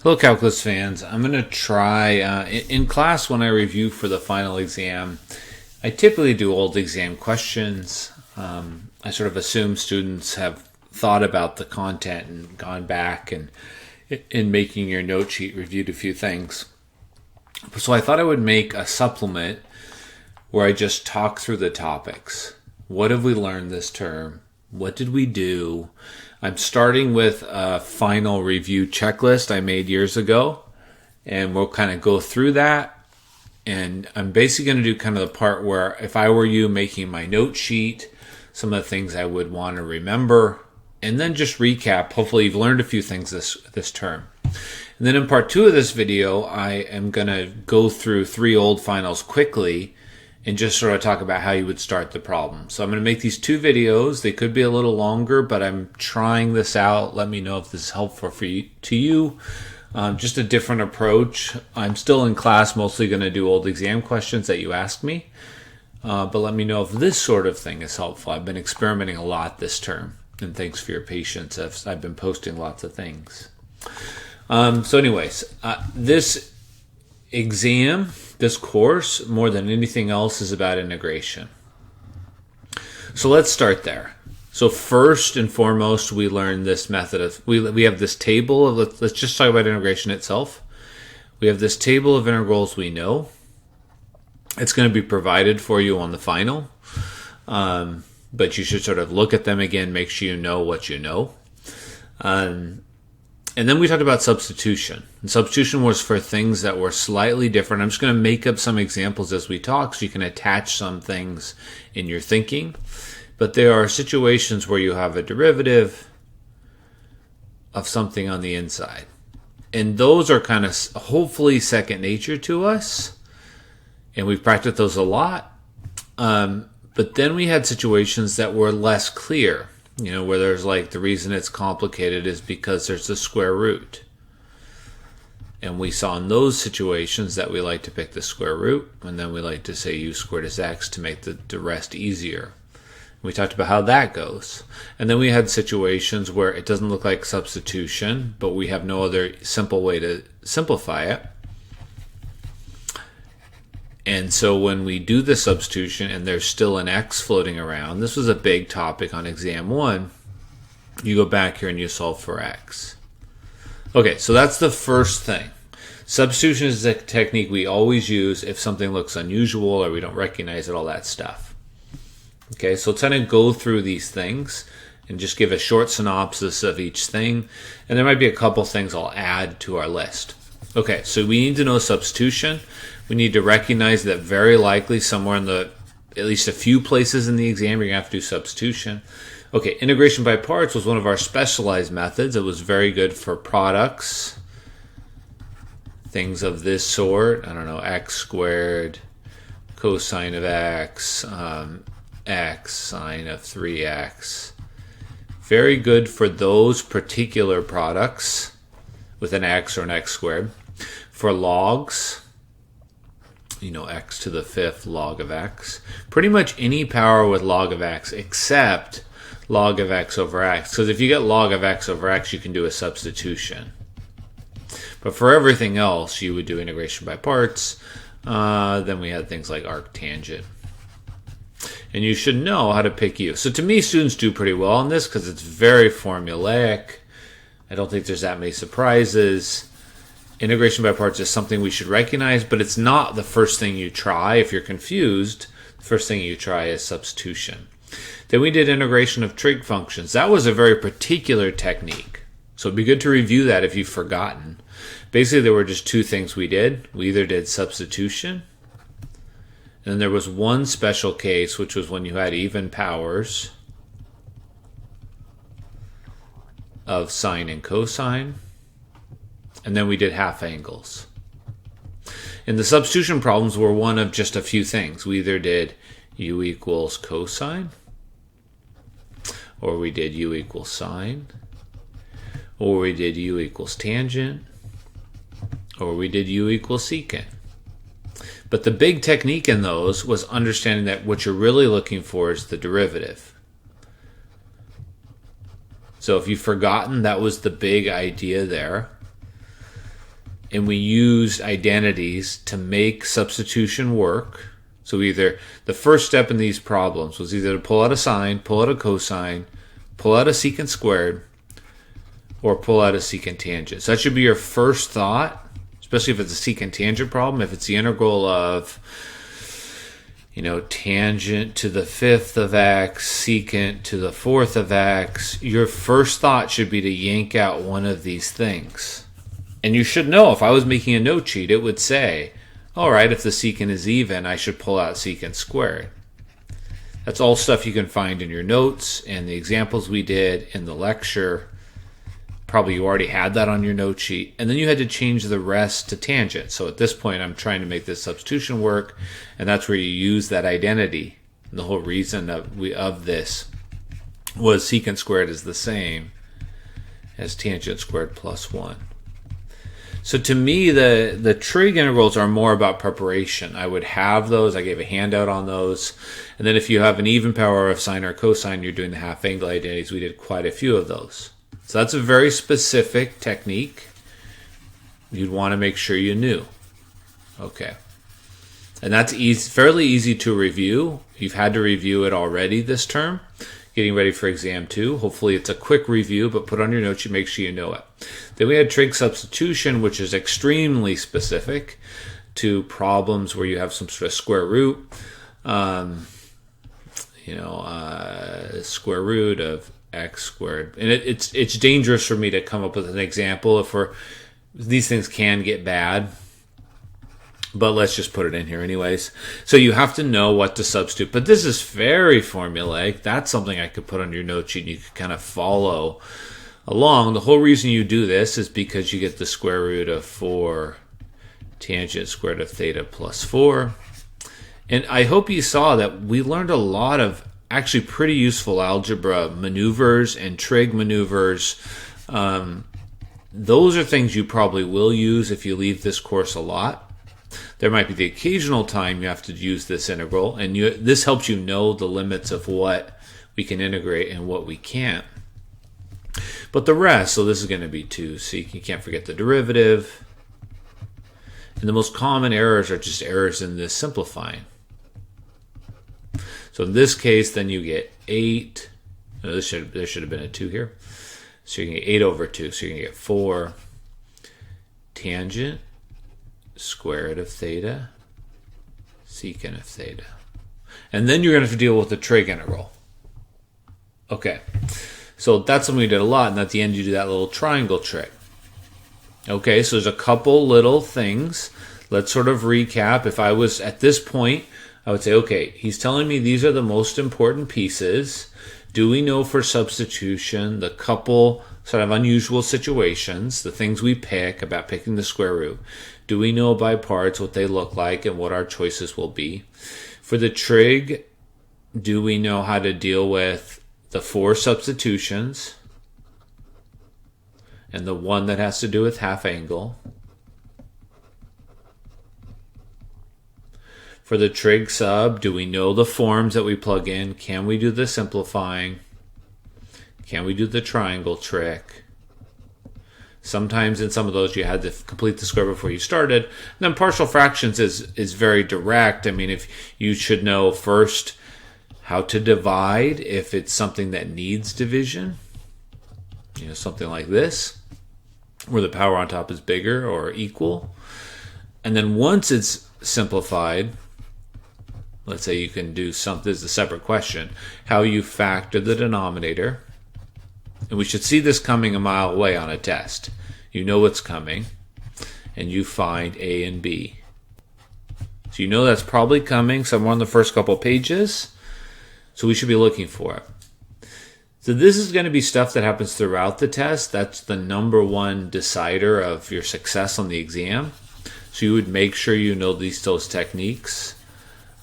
Hello, calculus fans. I'm going to try, in class when I review for the final exam, I typically do old exam questions. I sort of assume students have thought about the content and gone back and in making your note sheet reviewed a few things. So I thought I would make a supplement where I just talk through the topics. What have we learned this term? What did we do? I'm starting with a final review checklist I made years ago, and we'll kind of go through that. And I'm basically going to do kind of the part where if I were you making my note sheet, some of the things I would want to remember, and then just recap. Hopefully you've learned a few things this term. And then in part 2 of this video, I am going to go through 3 old finals quickly and just sort of talk about how you would start the problem. So I'm going to make these 2 videos. They could be a little longer, but I'm trying this out. Let me know if this is helpful for you. Just a different approach. I'm still in class, mostly going to do old exam questions that you asked me. But let me know if this sort of thing is helpful. I've been experimenting a lot this term, and thanks for your patience. I've been posting lots of things. So anyways, this exam, this course, more than anything else, is about integration. So let's start there. So first and foremost, we learn this method of, we have this table of, let's just talk about integration itself. We have this table of integrals we know. It's going to be provided for you on the final, but you should sort of look at them again, make sure you know what you know. And then we talked about substitution. And substitution was for things that were slightly different. I'm just going to make up some examples as we talk so you can attach some things in your thinking. But there are situations where you have a derivative of something on the inside. And those are kind of hopefully second nature to us. And we've practiced those a lot. But then we had situations that were less clear. You know, where there's like the reason it's complicated is because there's the square root. And we saw in those situations that we like to pick the square root, and then we like to say u squared is x to make the rest easier. We talked about how that goes. And then we had situations where it doesn't look like substitution, but we have no other simple way to simplify it. And so when we do the substitution and there's still an x floating around, this was a big topic on exam 1, you go back here and you solve for x. Okay, so that's the first thing. Substitution is a technique we always use if something looks unusual or we don't recognize it, all that stuff. Okay, so let's kind of go through these things and just give a short synopsis of each thing. And there might be a couple things I'll add to our list. Okay, so we need to know substitution. We need to recognize that very likely somewhere in at least a few places in the exam, you're going to have to do substitution. Okay, integration by parts was one of our specialized methods. It was very good for products, things of this sort. I don't know, x squared, cosine of x, x, sine of 3x. Very good for those particular products with an x or an x squared. For logs, you know, x to the 5th log of x. Pretty much any power with log of x except log of x over x. Because if you get log of x over x, you can do a substitution. But for everything else, you would do integration by parts. Then we had things like arctangent. And you should know how to pick u. So to me, students do pretty well on this because it's very formulaic. I don't think there's that many surprises. Integration by parts is something we should recognize, but it's not the first thing you try. If you're confused, the first thing you try is substitution. Then we did integration of trig functions. That was a very particular technique. So it'd be good to review that if you've forgotten. Basically, there were just 2 things we did. We either did substitution, and then there was one special case, which was when you had even powers of sine and cosine. And then we did half angles. And the substitution problems were one of just a few things. We either did u equals cosine, or we did u equals sine, or we did u equals tangent, or we did u equals secant. But the big technique in those was understanding that what you're really looking for is the derivative. So if you've forgotten, that was the big idea there. and we used identities to make substitution work. So either the first step in these problems was either to pull out a sine, pull out a cosine, pull out a secant squared, or pull out a secant tangent. So that should be your first thought, especially if it's a secant tangent problem. If it's the integral of, tangent to the fifth of x, secant to the fourth of x, your first thought should be to yank out one of these things. And you should know, if I was making a note sheet, it would say, all right, if the secant is even, I should pull out secant squared. That's all stuff you can find in your notes and the examples we did in the lecture. Probably you already had that on your note sheet. And then you had to change the rest to tangent. So at this point, I'm trying to make this substitution work, and that's where you use that identity. And the whole reason of this was secant squared is the same as tangent squared plus 1. So to me, the trig integrals are more about preparation. I would have those. I gave a handout on those. And then if you have an even power of sine or cosine, you're doing the half angle identities. We did quite a few of those. So that's a very specific technique you'd want to make sure you knew. Okay. And that's fairly easy to review. You've had to review it already this term, getting ready for exam 2. Hopefully it's a quick review, but put on your notes, you make sure you know it. Then we had trig substitution, which is extremely specific to problems where you have some sort of square root, square root of x squared. And it's dangerous for me to come up with an example these things can get bad, but let's just put it in here anyways. So you have to know what to substitute, but this is very formulaic. That's something I could put on your note sheet and you could kind of follow along. The whole reason you do this is because you get the square root of 4 tangent squared of theta plus 4. And I hope you saw that we learned a lot of actually pretty useful algebra maneuvers and trig maneuvers. Those are things you probably will use if you leave this course a lot. There might be the occasional time you have to use this integral, and this helps you know the limits of what we can integrate and what we can't. But the rest, so this is going to be 2, so you can't forget the derivative. And the most common errors are just errors in this simplifying. So in this case, then you get 8. No, there should have been a 2 here. So you can get 8 over 2. So you're going to get 4 tangent square root of theta secant of theta. And then you're going to have to deal with the trig integral. Okay. So that's something we did a lot. And at the end, you do that little triangle trick. Okay, so there's a couple little things. Let's sort of recap. If I was at this point, I would say, okay, he's telling me these are the most important pieces. Do we know for substitution the couple sort of unusual situations, the things we pick about picking the square root? Do we know by parts what they look like and what our choices will be? For the trig, do we know how to deal with the 4 substitutions and the one that has to do with half angle? For the trig sub, do we know the forms that we plug in? Can we do the simplifying? Can we do the triangle trick? Sometimes in some of those you had to complete the square before you started. And then partial fractions is very direct. I mean, if you should know first how to divide if it's something that needs division. Something like this, where the power on top is bigger or equal. And then once it's simplified, let's say you can do something, this is a separate question, how you factor the denominator. And we should see this coming a mile away on a test. You know it's coming, and you find A and B. So you know that's probably coming somewhere on the first couple pages, so we should be looking for it. So this is going to be stuff that happens throughout the test. That's the number one decider of your success on the exam. So you would make sure you know those techniques.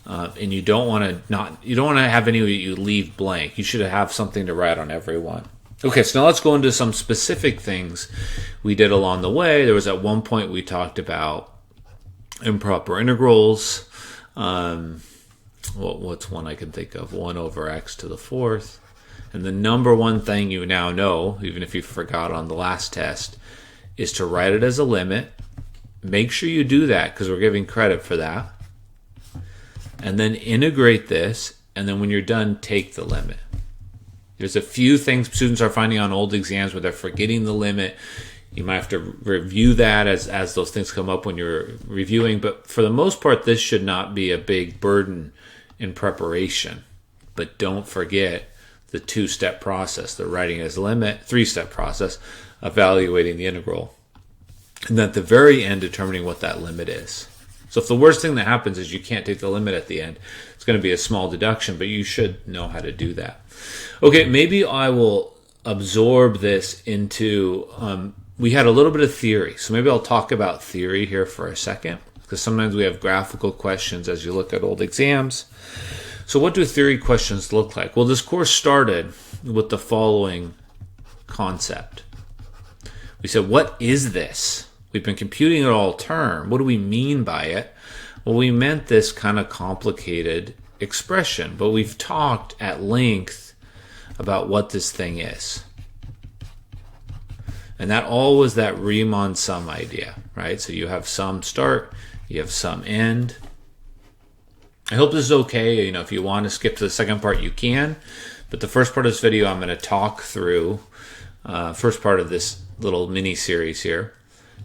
And you don't want to have any you leave blank. You should have something to write on every one. Okay, so now let's go into some specific things we did along the way. There was at one point we talked about improper integrals. What's one I can think of? 1 over x to the 4th. And the number one thing you now know, even if you forgot on the last test, is to write it as a limit make sure you do that because we're giving credit for that. And then integrate this, and then when you're done, take the limit. There's a few things students are finding on old exams where they're forgetting the limit. You might have to review that as those things come up when you're reviewing. But for the most part, this should not be a big burden in preparation. But don't forget the two-step process, the writing as limit, three-step process, evaluating the integral, and then at the very end, determining what that limit is. So if the worst thing that happens is you can't take the limit at the end, it's going to be a small deduction, but you should know how to do that. Okay, maybe I will absorb this into, we had a little bit of theory, so maybe I'll talk about theory here for a second, because sometimes we have graphical questions as you look at old exams. So what do theory questions look like? Well, this course started with the following concept. We said, what is this? We've been computing it all term. What do we mean by it? Well, we meant this kind of complicated expression, but we've talked at length about what this thing is. And that all was that Riemann sum idea, right? So you have sum start, you have sum end. I hope this is okay. If you want to skip to the second part, you can. But the first part of this video, I'm going to talk through, first part of this little mini series here.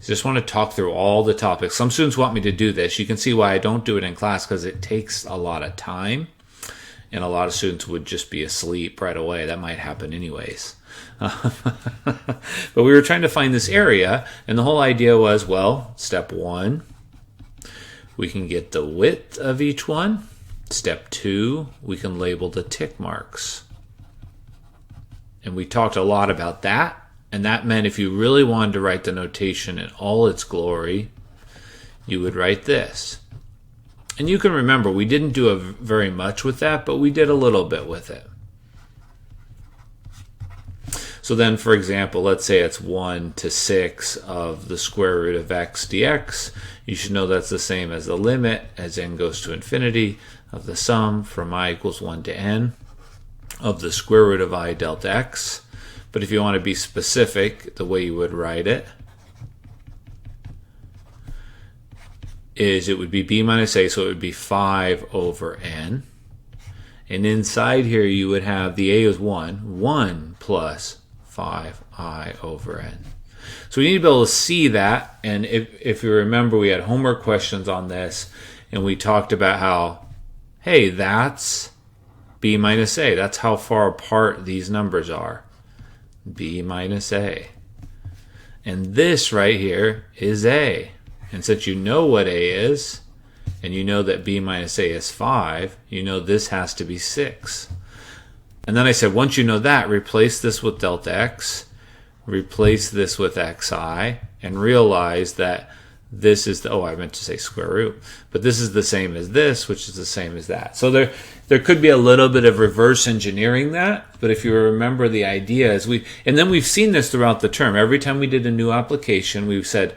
Just want to talk through all the topics. Some students want me to do this. You can see why I don't do it in class, because it takes a lot of time. And a lot of students would just be asleep right away. That might happen anyways. But we were trying to find this area, and the whole idea was, well, step one, we can get the width of each one. Step two, we can label the tick marks. And we talked a lot about that. And that meant if you really wanted to write the notation in all its glory, you would write this. And you can remember, we didn't do very much with that, but we did a little bit with it. So then, for example, let's say it's 1 to 6 of the square root of x dx. You should know that's the same as the limit, as n goes to infinity, of the sum from I equals 1 to n of the square root of I delta x. But if you want to be specific, the way you would write it is it would be b minus a, so it would be 5 over n. And inside here you would have the a is 1 plus 5i over n. So we need to be able to see that, and if you remember, we had homework questions on this, and we talked about how, hey, that's b minus a. That's how far apart these numbers are. B minus a. And this right here is a. And since you know what a is, and you know that b minus a is 5, you know this has to be 6. And then I said, once you know that, replace this with delta x, replace this with xi, and realize that this is the, I meant to say square root, but this is the same as this, which is the same as that. So there could be a little bit of reverse engineering that, but if you remember, the idea is and then we've seen this throughout the term. Every time we did a new application, we've said,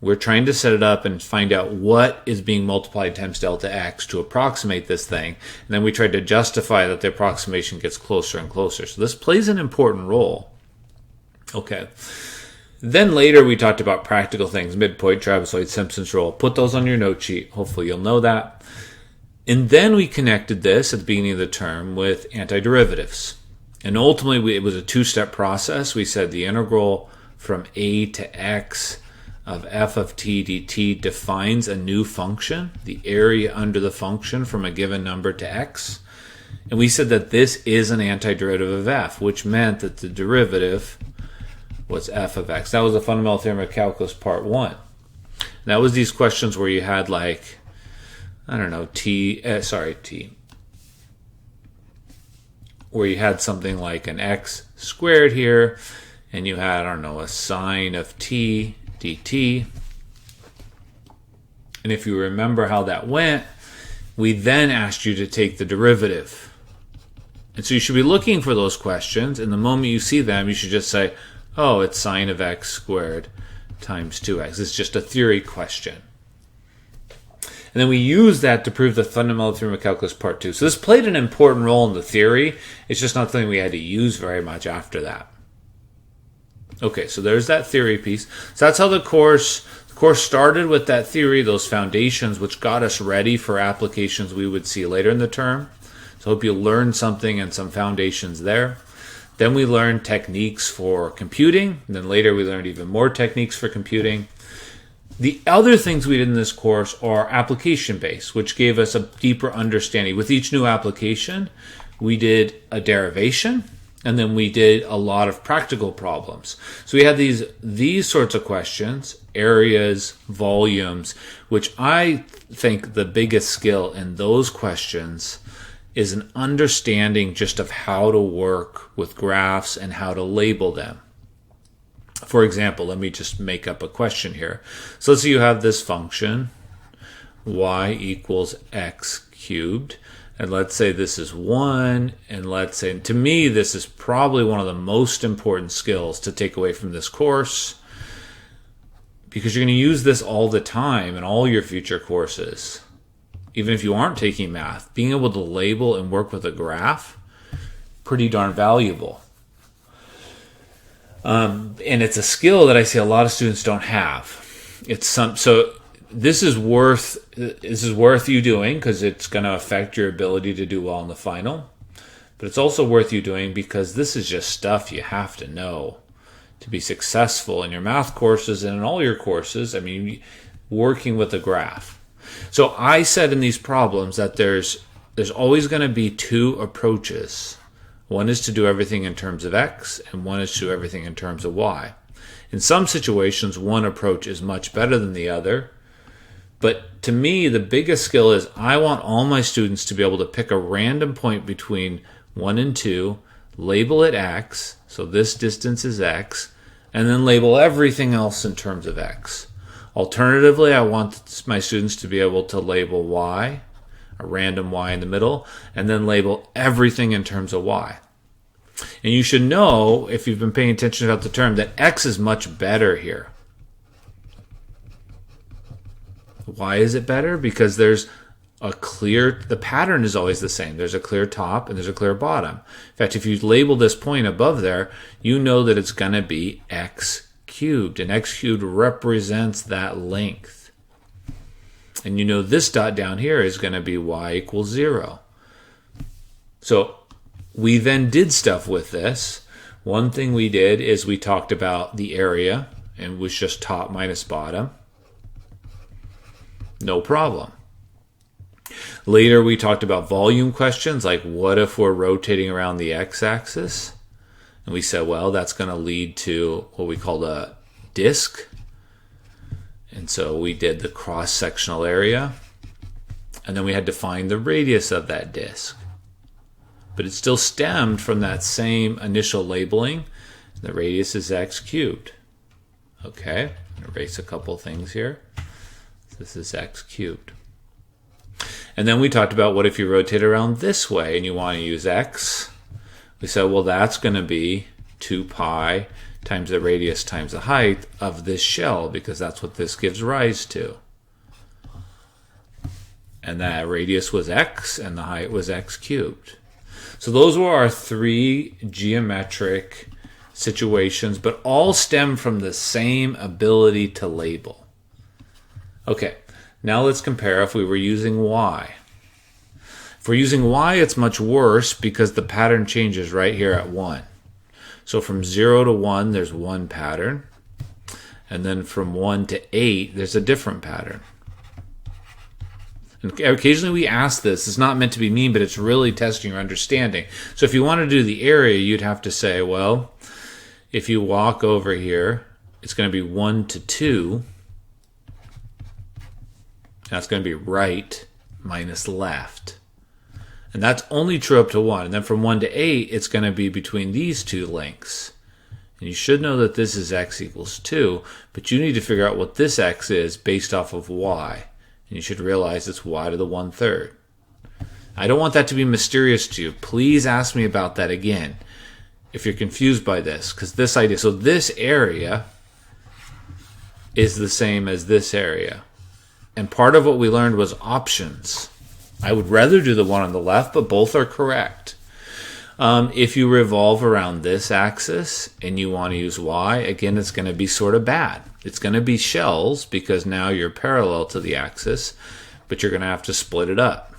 we're trying to set it up and find out what is being multiplied times delta x to approximate this thing. And then we tried to justify that the approximation gets closer and closer. So this plays an important role. Okay. Then later we talked about practical things, midpoint, trapezoid, Simpson's rule. Put those on your note sheet. Hopefully you'll know that. And then we connected this at the beginning of the term with antiderivatives. And ultimately it was a two-step process. We said the integral from a to x of f of t dt defines a new function, the area under the function from a given number to x. And we said that this is an antiderivative of f, which meant that the derivative was f of x. That was the fundamental theorem of calculus part 1. And that was these questions where you had like, I don't know, where you had something like an x squared here, and you had, I don't know, a sine of t dt. And if you remember how that went, we then asked you to take the derivative. And so you should be looking for those questions, and the moment you see them, you should just say, oh, it's sine of x squared times 2x. It's just a theory question. And then we use that to prove the fundamental theorem of calculus part 2. So this played an important role in the theory. It's just not something we had to use very much after that. Okay, so there's that theory piece. So that's how the course course started with that theory, those foundations, which got us ready for applications we would see later in the term. So I hope you learned something and some foundations there. Then we learned techniques for computing, and then later we learned even more techniques for computing. The other things we did in this course are application-based, which gave us a deeper understanding. With each new application, we did a derivation, and then we did a lot of practical problems. So we had these sorts of questions, areas, volumes, which I think the biggest skill in those questions is an understanding just of how to work with graphs and how to label them. For example, let me just make up a question here. So let's say you have this function, y equals x cubed. And let's say this is 1, and let's say, to me, this is probably one of the most important skills to take away from this course, because you're going to use this all the time in all your future courses. Even if you aren't taking math, being able to label and work with a graph, pretty darn valuable. And it's a skill that I see a lot of students don't have. So this is worth you doing because it's going to affect your ability to do well in the final. But it's also worth you doing because this is just stuff you have to know to be successful in your math courses and in all your courses. I mean, working with a graph. So I said in these problems that there's always going to be two approaches. One is to do everything in terms of x, and one is to do everything in terms of y. In some situations, one approach is much better than the other. But to me, the biggest skill is I want all my students to be able to pick a random point between 1 and 2, label it x, so this distance is x, and then label everything else in terms of x. Alternatively, I want my students to be able to label y, a random y in the middle, and then label everything in terms of y. And you should know, if you've been paying attention about the term, that x is much better here. Why is it better? Because there's the pattern is always the same. There's a clear top and there's a clear bottom. In fact, if you label this point above there, you know that it's going to be x cubed, and x cubed represents that length. And you know this dot down here is going to be y equals 0. So we then did stuff with this. One thing we did is we talked about the area, and it was just top minus bottom. No problem. Later we talked about volume questions, like what if we're rotating around the x-axis? And we said, well, that's going to lead to what we call a disk. And so we did the cross-sectional area. And then we had to find the radius of that disk. But it still stemmed from that same initial labeling. The radius is x cubed. Okay, erase a couple things here. This is x cubed. And then we talked about what if you rotate around this way and you want to use x. We said, well, that's going to be 2 pi times the radius times the height of this shell, because that's what this gives rise to. And that radius was x and the height was x cubed. So those were our 3 geometric situations, but all stem from the same ability to label. Okay, now let's compare if we were using y. If we're using y, it's much worse because the pattern changes right here at 1. So from 0 to 1, there's one pattern. And then from 1 to 8, there's a different pattern. And occasionally we ask this. It's not meant to be mean, but it's really testing your understanding. So if you want to do the area, you'd have to say, well, if you walk over here, it's going to be 1 to 2. That's going to be right minus left. And that's only true up to 1. And then from 1 to 8, it's going to be between these two lengths. And you should know that this is x equals 2, but you need to figure out what this x is based off of y. And you should realize it's y to the 1/3. I don't want that to be mysterious to you. Please ask me about that again if you're confused by this, because this idea, so this area is the same as this area. And part of what we learned was options. I would rather do the one on the left, but both are correct. If you revolve around this axis and you want to use y, again, it's going to be sort of bad. It's going to be shells because now you're parallel to the axis, but you're going to have to split it up.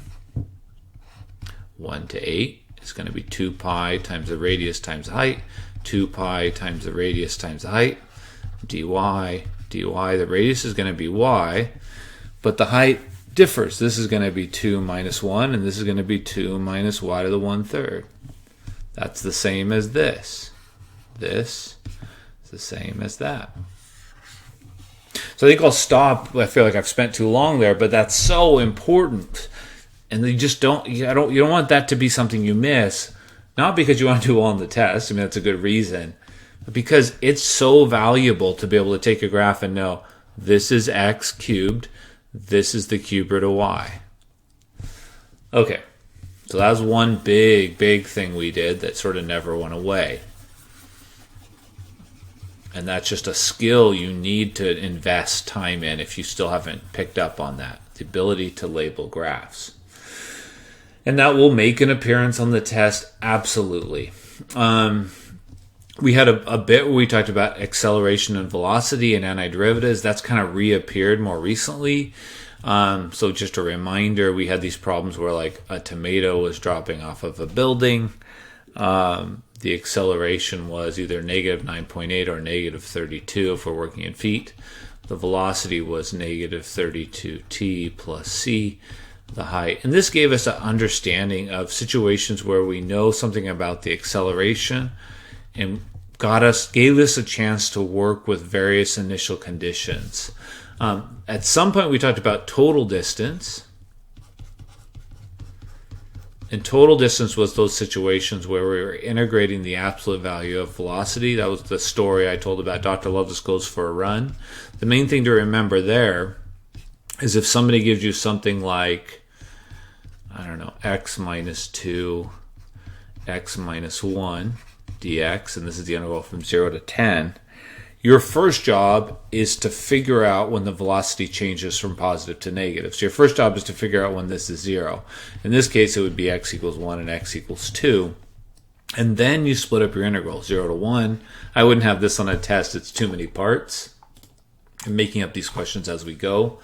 1 to 8 is going to be 2 pi times the radius times the height, 2 pi times the radius times the height, dy, the radius is going to be y, but the height differs. This is going to be 2 minus 1, and this is going to be 2 minus y to the 1/3. That's the same as this. This is the same as that. So I think I'll stop. I feel like I've spent too long there, but that's so important. And you just don't want that to be something you miss. Not because you want to do well on the test. I mean, that's a good reason. But because it's so valuable to be able to take a graph and know this is x cubed, this is the cube root of y. Okay. So that was one big thing we did that sort of never went away. And that's just a skill you need to invest time in if you still haven't picked up on that. The ability to label graphs. And that will make an appearance on the test, absolutely. We had a bit where we talked about acceleration and velocity and antiderivatives. That's kind of reappeared more recently. So just a reminder, we had these problems where like a tomato was dropping off of a building. The acceleration was either negative 9.8 or negative 32 if we're working in feet. The velocity was negative 32t plus c, the height. And this gave us an understanding of situations where we know something about the acceleration and gave us a chance to work with various initial conditions. At some point we talked about total distance. And total distance was those situations where we were integrating the absolute value of velocity. That was the story I told about Dr. Loveless goes for a run. The main thing to remember there is if somebody gives you something like, I don't know, x minus 2, x minus 1 dx, and this is the integral from 0 to 10, your first job is to figure out when the velocity changes from positive to negative. So your first job is to figure out when this is 0. In this case, it would be x equals 1 and x equals 2. And then you split up your integral, 0 to 1. I wouldn't have this on a test. It's too many parts. I'm making up these questions as we go.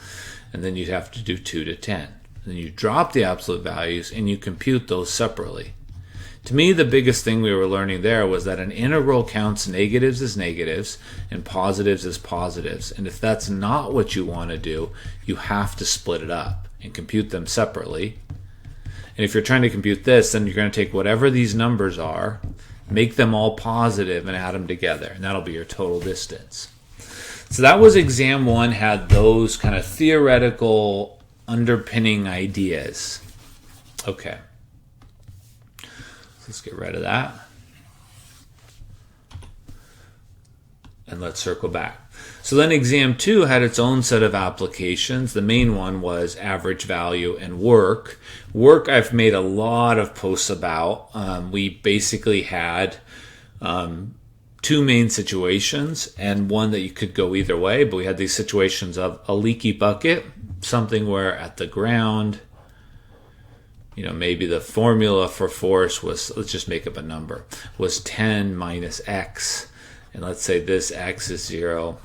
And then you'd have to do 2 to 10. Then you drop the absolute values and you compute those separately. To me, the biggest thing we were learning there was that an integral counts negatives as negatives and positives as positives. And if that's not what you want to do, you have to split it up and compute them separately. And if you're trying to compute this, then you're going to take whatever these numbers are, make them all positive, and add them together. And that'll be your total distance. So that was exam 1, had those kind of theoretical underpinning ideas. Okay. Let's get rid of that. And let's circle back. So then exam 2 had its own set of applications. The main one was average value and work. Work I've made a lot of posts about. We basically had 2 main situations and one that you could go either way, but we had these situations of a leaky bucket, something where at the ground, maybe the formula for force was, let's just make up a number, was 10 minus x. And let's say this x is 0,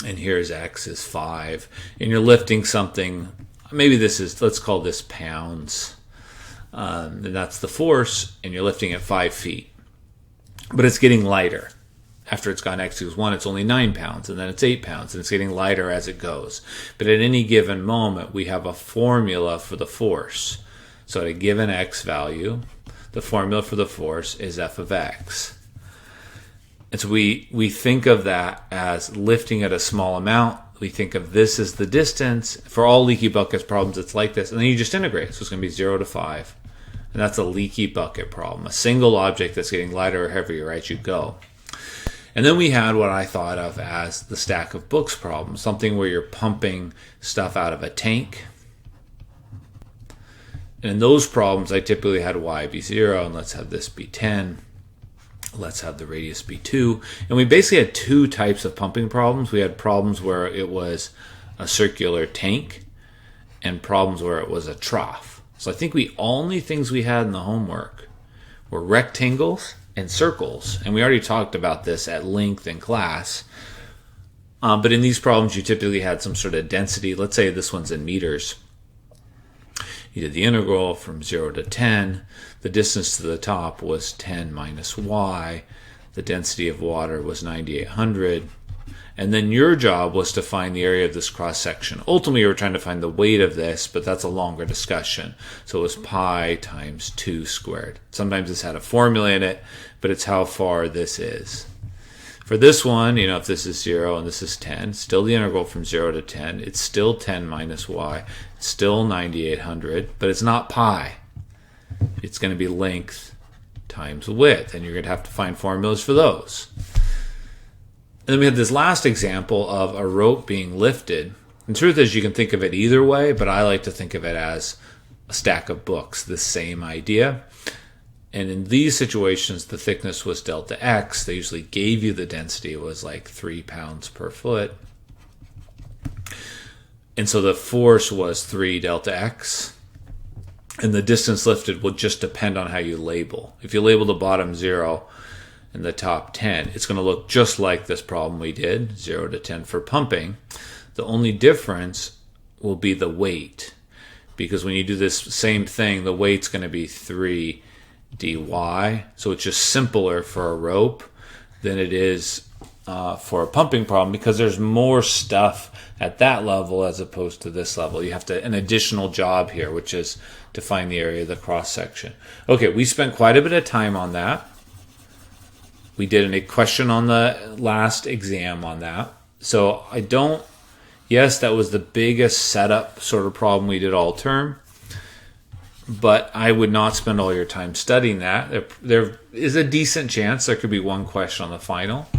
and here's x is 5. And you're lifting something, maybe this is, let's call this pounds. And that's the force, and you're lifting it 5 feet. But it's getting lighter. After it's gone x equals 1, it's only 9 pounds, and then it's 8 pounds, and it's getting lighter as it goes. But at any given moment, we have a formula for the force. So at a given x value, the formula for the force is f of x. And so we think of that as lifting at a small amount. We think of this as the distance. For all leaky buckets problems, it's like this. And then you just integrate. So it's going to be 0 to 5. And that's a leaky bucket problem. A single object that's getting lighter or heavier as you go. And then we had what I thought of as the stack of books problem. Something where you're pumping stuff out of a tank. And in those problems, I typically had y be 0, and let's have this be 10. Let's have the radius be 2. And we basically had 2 types of pumping problems. We had problems where it was a circular tank and problems where it was a trough. So I think the only things we had in the homework were rectangles and circles. And we already talked about this at length in class. But in these problems, you typically had some sort of density. Let's say this one's in meters. You did the integral from 0 to 10. The distance to the top was 10 minus y. The density of water was 9,800. And then your job was to find the area of this cross-section. Ultimately, you were trying to find the weight of this, but that's a longer discussion. So it was pi times 2 squared. Sometimes this had a formula in it, but it's how far this is. For this one, if this is 0 and this is 10, still the integral from 0 to 10. It's still 10 minus y. It's still 9,800, but it's not pi. It's going to be length times width, and you're going to have to find formulas for those. And then we have this last example of a rope being lifted. The truth is you can think of it either way, but I like to think of it as a stack of books, the same idea. And in these situations, the thickness was delta x. They usually gave you the density. It was like 3 pounds per foot. And so the force was 3 delta x. And the distance lifted will just depend on how you label. If you label the bottom 0, in the top 10, it's going to look just like this problem we did, 0 to 10 for pumping. The only difference will be the weight, because when you do this same thing, the weight's going to be 3 dy, so it's just simpler for a rope than it is for a pumping problem, because there's more stuff at that level as opposed to this level. You have an additional job here, which is to find the area of the cross-section. Okay, we spent quite a bit of time on that. We did a question on the last exam on that. So yes, that was the biggest setup sort of problem we did all term. But I would not spend all your time studying that. There is a decent chance there could be one question on the final.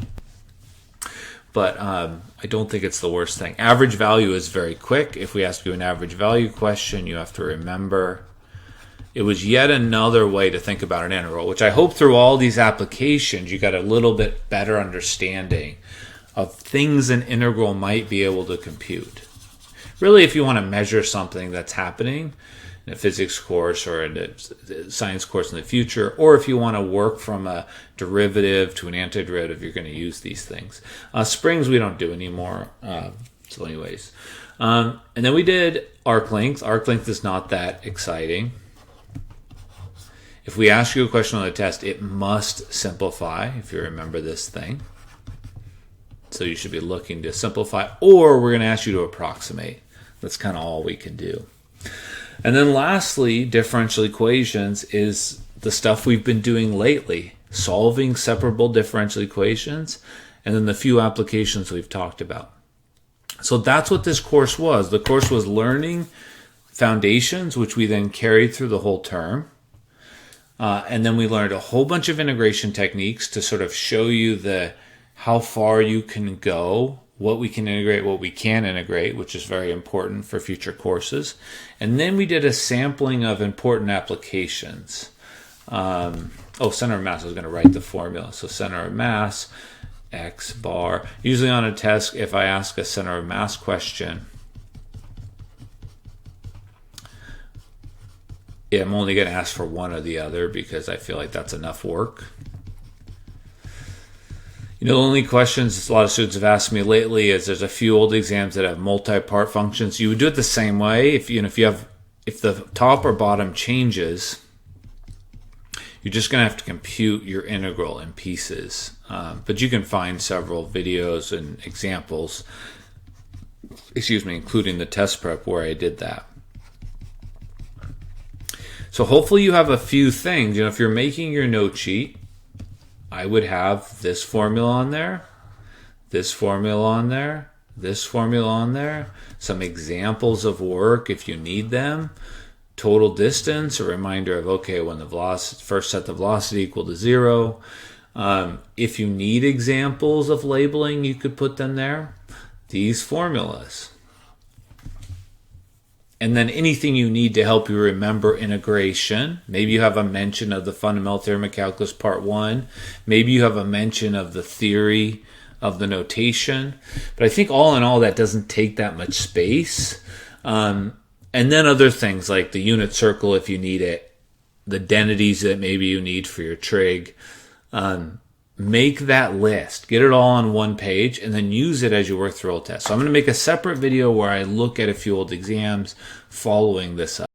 But I don't think it's the worst thing. Average value is very quick. If we ask you an average value question, you have to remember it was yet another way to think about an integral, which I hope through all these applications you got a little bit better understanding of things an integral might be able to compute. Really, if you want to measure something that's happening in a physics course or in a science course in the future, or if you want to work from a derivative to an antiderivative, you're going to use these things. Springs we don't do anymore. So anyways. And then we did arc length. Arc length is not that exciting. If we ask you a question on the test, it must simplify, if you remember this thing. So you should be looking to simplify, or we're going to ask you to approximate. That's kind of all we can do. And then lastly, differential equations is the stuff we've been doing lately, solving separable differential equations, and then the few applications we've talked about. So that's what this course was. The course was learning foundations, which we then carried through the whole term. And then we learned a whole bunch of integration techniques to sort of show you how far you can go, what we can integrate, what we can't integrate, which is very important for future courses. And then we did a sampling of important applications. Center of mass, I was going to write the formula. So center of mass, x bar. Usually on a test, if I ask a center of mass question, I'm only going to ask for one or the other because I feel like that's enough work. The only questions a lot of students have asked me lately is there's a few old exams that have multi-part functions. You would do it the same way. If the top or bottom changes, you're just going to have to compute your integral in pieces. But you can find several videos and examples, including the test prep where I did that. So hopefully you have a few things. If you're making your note sheet, I would have this formula on there, this formula on there, this formula on there, some examples of work if you need them, total distance, a reminder of, when the velocity, first set the velocity equal to 0. If you need examples of labeling, you could put them there. These formulas. And then anything you need to help you remember integration. Maybe you have a mention of the fundamental theorem of calculus part 1. Maybe you have a mention of the theory of the notation. But I think all in all, that doesn't take that much space. And then other things like the unit circle if you need it. the identities that maybe you need for your trig. Make that list, get it all on one page, and then use it as you work through old tests. So I'm going to make a separate video where I look at a few old exams following this up.